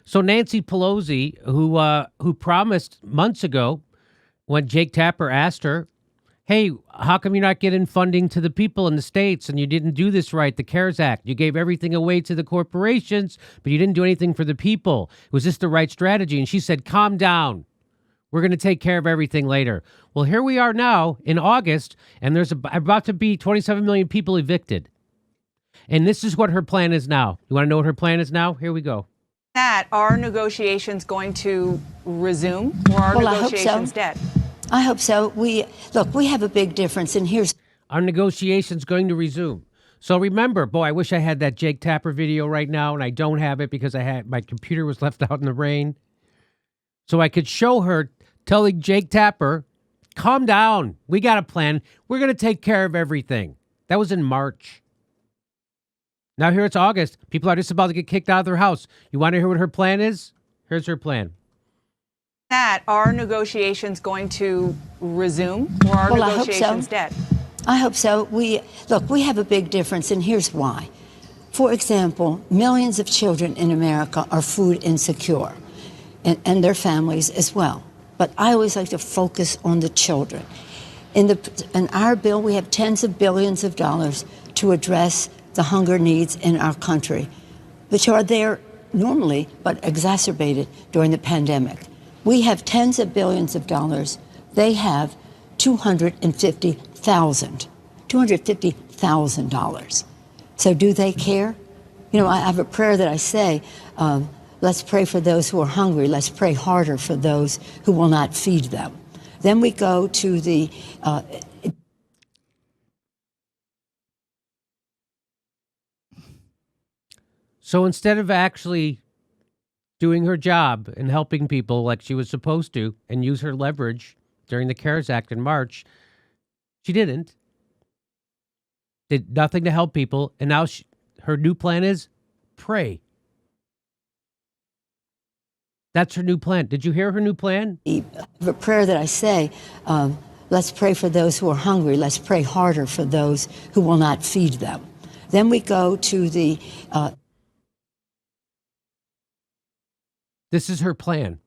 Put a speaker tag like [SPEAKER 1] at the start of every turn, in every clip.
[SPEAKER 1] So Nancy Pelosi, who promised months ago when Jake Tapper asked her, hey, how come you're not getting funding to the people in the states and you didn't do this right, the CARES Act? You gave everything away to the corporations, but you didn't do anything for the people. Was this the right strategy? And she said, calm down. We're going to take care of everything later. Well, here we are now in August, and there's about to be 27 million people evicted. And this is what her plan is now. You want to know what her plan is now? Here we go.
[SPEAKER 2] That are negotiations going to resume, or are negotiations dead?
[SPEAKER 3] I hope so. We have a big difference, and here's
[SPEAKER 1] our negotiations going to resume. So remember, boy, I wish I had that Jake Tapper video right now, and I don't have it because my computer was left out in the rain. So I could show her telling Jake Tapper, calm down. We got a plan. We're going to take care of everything. That was in March. Now here it's August. People are just about to get kicked out of their house. You want to hear what her plan is? Here's her plan.
[SPEAKER 2] That are negotiations going to resume, or are negotiations dead?
[SPEAKER 3] I hope so. We have a big difference, and here's why. For example, millions of children in America are food insecure, and their families as well. But I always like to focus on the children. In our bill, we have tens of billions of dollars to address the hunger needs in our country, which are there normally, but exacerbated during the pandemic. We have tens of billions of dollars. They have $250,000. So do they care? You know, I have a prayer that I say, let's pray for those who are hungry. Let's pray harder for those who will not feed them. Then we go to the...
[SPEAKER 1] So instead of actually doing her job and helping people like she was supposed to and use her leverage during the CARES Act in March, she didn't. Did nothing to help people. And now her new plan is pray. That's her new plan. Did you hear her new plan?
[SPEAKER 3] The prayer that I say, let's pray for those who are hungry. Let's pray harder for those who will not feed them. Then we go to the...
[SPEAKER 1] This is her plan,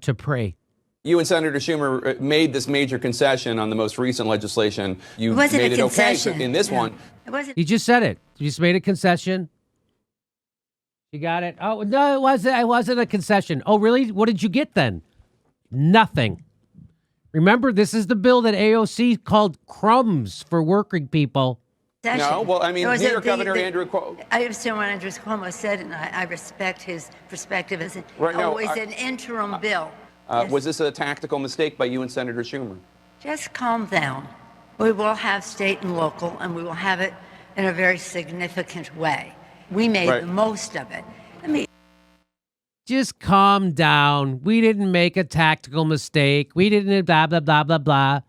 [SPEAKER 1] to pray.
[SPEAKER 4] You and Senator Schumer made this major concession on the most recent legislation. You made it okay in this one.
[SPEAKER 1] You just said it. You just made a concession. You got it? Oh, no, it wasn't a concession. Oh, really? What did you get then? Nothing. Remember, this is the bill that AOC called crumbs for working people.
[SPEAKER 4] No, well, I mean, New York Governor Andrew Cuomo.
[SPEAKER 3] I understand what Andrew Cuomo said, and I respect his perspective as an interim bill.
[SPEAKER 4] Was this a tactical mistake by you and Senator Schumer?
[SPEAKER 3] Just calm down. We will have state and local, and we will have it in a very significant way. We made the most of it.
[SPEAKER 1] Just calm down. We didn't make a tactical mistake. We didn't blah, blah, blah, blah, blah.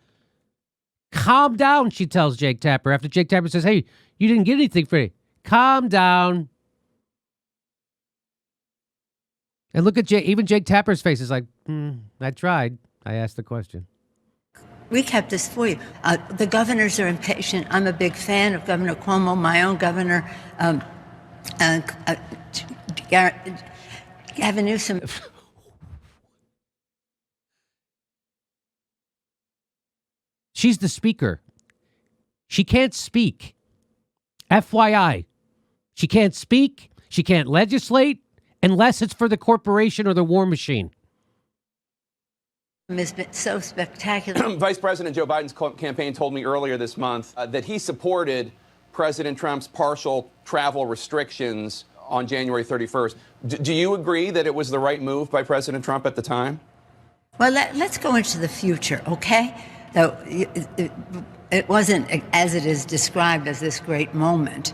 [SPEAKER 1] Calm down, she tells Jake Tapper after Jake Tapper says, hey, you didn't get anything for it. Calm down. And look at Jake. Even Jake Tapper's face is like, I tried. I asked the question.
[SPEAKER 3] We kept this for you. The governors are impatient. I'm a big fan of Governor Cuomo, my own governor, Gavin Newsom.
[SPEAKER 1] She's the speaker. She can't speak. FYI. She can't speak. She can't legislate unless it's for the corporation or the war machine.
[SPEAKER 3] It's been so spectacular.
[SPEAKER 4] Vice President Joe Biden's campaign told me earlier this month that he supported President Trump's partial travel restrictions on January 31st. Do you agree that it was the right move by President Trump at the time?
[SPEAKER 3] Well, let's go into the future, okay? Though it wasn't as it is described as this great moment.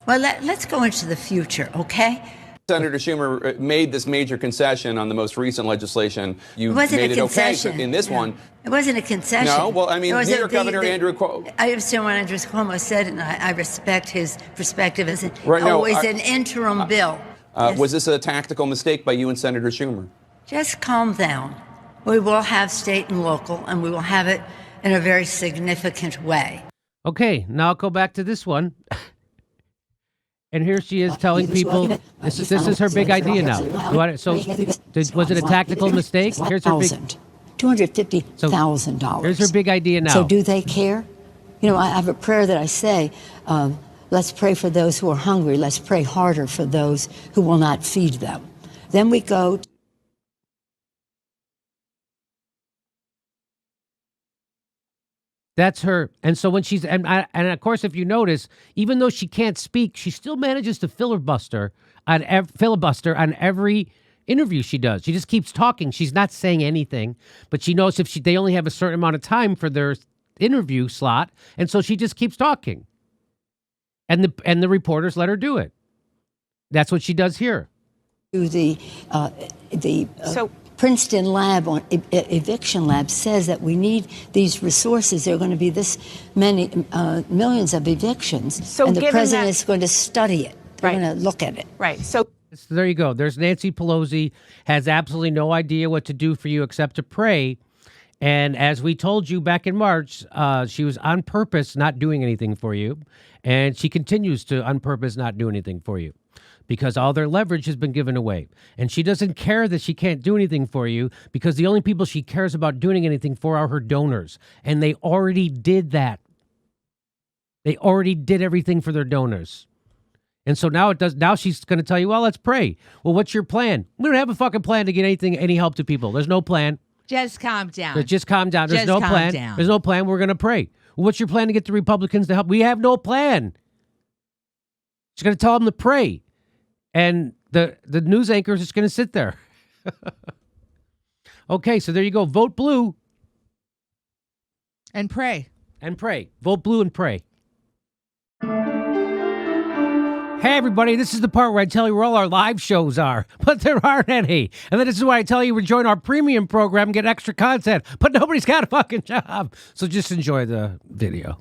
[SPEAKER 3] Well, let's go into the future, okay?
[SPEAKER 4] Senator Schumer made this major concession on the most recent legislation. You made it okay in this one.
[SPEAKER 3] It wasn't a concession.
[SPEAKER 4] No, well, I mean, New York Governor Andrew Cuomo.
[SPEAKER 3] I understand what Andrew Cuomo said, and I respect his perspective as an interim bill.
[SPEAKER 4] Was this a tactical mistake by you and Senator Schumer?
[SPEAKER 3] Just calm down. We will have state and local, and we will have it in a very significant way.
[SPEAKER 1] Okay, now I'll go back to this one. And here she is telling people this is her big idea now. Was it a tactical mistake? Here's her big
[SPEAKER 3] $250,000.
[SPEAKER 1] Here's her big idea now.
[SPEAKER 3] So do they care? You know, I have a prayer that I say, let's pray for those who are hungry. Let's pray harder for those who will not feed them. Then we go.
[SPEAKER 1] That's her. And so when she's, and of course, if you notice, even though she can't speak, she still manages to filibuster on every interview she does. She just keeps talking. She's not saying anything, but she knows if they only have a certain amount of time for their interview slot. And so she just keeps talking. And the reporters let her do it. That's what she does here.
[SPEAKER 3] To the Princeton lab on eviction lab says that we need these resources. There are going to be this many millions of evictions,
[SPEAKER 2] so
[SPEAKER 3] and the president is going to study it. They're going to look at it.
[SPEAKER 2] Right. So
[SPEAKER 1] there you go. There's Nancy Pelosi, has absolutely no idea what to do for you except to pray. And as we told you back in March, she was on purpose not doing anything for you, and she continues to on purpose not do anything for you, because all their leverage has been given away. And she doesn't care that she can't do anything for you, because the only people she cares about doing anything for are her donors. And they already did that. They already did everything for their donors. And so now she's going to tell you, well, let's pray. Well, what's your plan? We don't have a fucking plan to get any help to people. There's no plan.
[SPEAKER 5] Just calm down.
[SPEAKER 1] Just calm down. There's no plan.
[SPEAKER 5] Down.
[SPEAKER 1] There's no plan. We're going to pray. Well, what's your plan to get the Republicans to help? We have no plan. She's going to tell them to pray. And the news anchor is just going to sit there. Okay, so there you go. Vote blue.
[SPEAKER 5] And pray.
[SPEAKER 1] And pray. Vote blue and pray. Hey, everybody, this is the part where I tell you where all our live shows are, but there aren't any. And then this is why I tell you to join our premium program and get extra content, but nobody's got a fucking job. So just enjoy the video.